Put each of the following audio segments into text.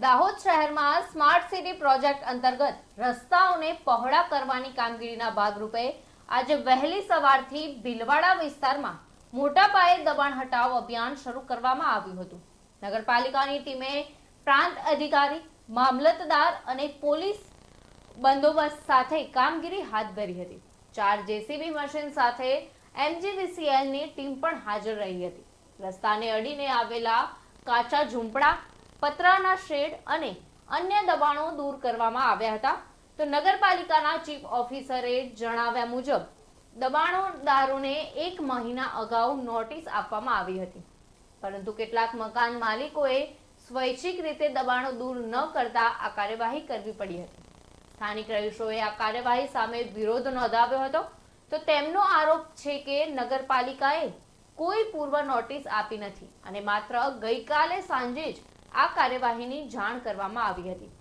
દાહોદ શહેરમાં smart city project અંતર્ગત રસ્તાઓને પહોળા કરવાની કામગીરીના ભાગરૂપે આજે વહેલી સવારથી ભીલવાડા વિસ્તારમાં મોટા પાયે દબાણ હટાવ અભિયાન શરૂ કરવામાં આવ્યું હતું। નગરપાલિકાની ટીમે પ્રાંત અધિકારી, મામલતદાર અને પોલીસ બંદોબસ્ત સાથે કામગીરી હાથ ધરી હતી। 4 જેસીબી મશીન સાથે MGVCLની ટીમ પણ હાજર રહી હતી। રસ્તાને અડીને આવેલા કાચા ઝૂંપડા, પતરાના શેડ અને અન્ય દબાણો દૂર કરવામાં આવ્યા હતા। તો નગરપાલિકાના ચીફ ઓફિસરે જણાવ્યા મુજબ દબાણોદારોને 1 મહિના અગાઉ નોટિસ આપવામાં આવી હતી, પરંતુ કેટલાક મકાન માલિકોએ સ્વૈચ્છિક રીતે દબાણો દૂર ન કરતા આ કાર્યવાહી કરવી પડી હતી। સ્થાનિક રહીશોએ આ કાર્યવાહી સામે વિરોધ નોંધાવ્યો હતો। તો તેમનો આરોપ છે કે નગરપાલિકાએ કોઈ પૂર્વ નોટિસ આપી નથી અને માત્ર ગઈકાલે સાંજે જ આ કાર્યવાહીની જાણ કરવામાં આવી હતી।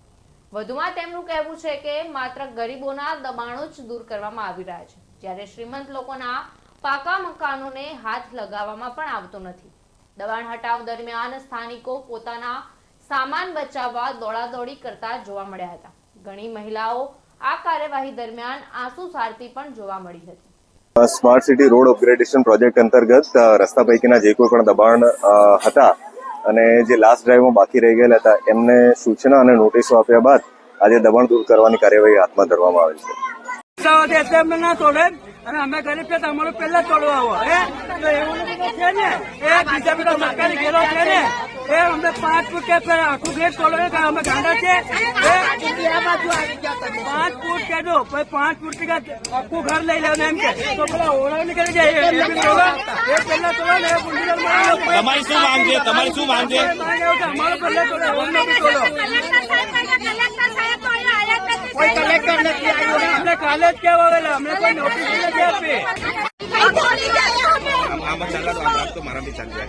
વધુમાં તેમનું કહેવું છે કે માત્ર ગરીબોના દબાણો જ દૂર કરવામાં આવી રહ્યા છે, જ્યારે શ્રીમંત લોકોના પાકા મકાનોને હાથ લગાવવામાં પણ આવતો નથી। દબાણ હટાવ દરમિયાન સ્થાનિકો પોતાના સામાન બચાવવા દોડાદોડી કરતા જોવા મળ્યા હતા। ઘણી મહિલાઓ આ કાર્યવાહી દરમિયાન આંસુ સારતી પણ જોવા મળી હતી। Smart city road upgradation project અંતર્ગત રસ્તા પૈકીના જે કોઈ પણ દબાણ હતા અને જે લાસ્ટ ડ્રાઈવમાં બાકી રહી ગયેલા હતા એમને સૂચના અને નોટિસો આપ્યા બાદ આજે દબાણ દૂર કરવાની કાર્યવાહી હાથમાં ધરવામાં આવી છે। ના તોડે અને અમે ગરીબ છે અમારું પહેલા તોડવા આવો તો એવું છે ને એ બીજા બધા સરકારી ઘેરો છે ને એ અમને 5 ફૂટ કે આખું ગેટ તોડવે કે અમે ગાંડા છે 5 ફૂટ કે દો 5 ફૂટ કે આખું ઘર લઈ લેવું એમ કે તો પેલા ઓળખ નીકળી જાય એ પહેલા તોડો ને તમારી શું માંગ છે? તમારી શું માંગ છે? અમારું પહેલા તોડો અમને બી તોડો કોઈ કલેક્ટર નથી આવ્યો અમને કાલે જ કહેવા આવેલા અમને કોઈ નોટિસ નથી આપી। આમાં ચાલો તો મારા બી ચાલી જાય।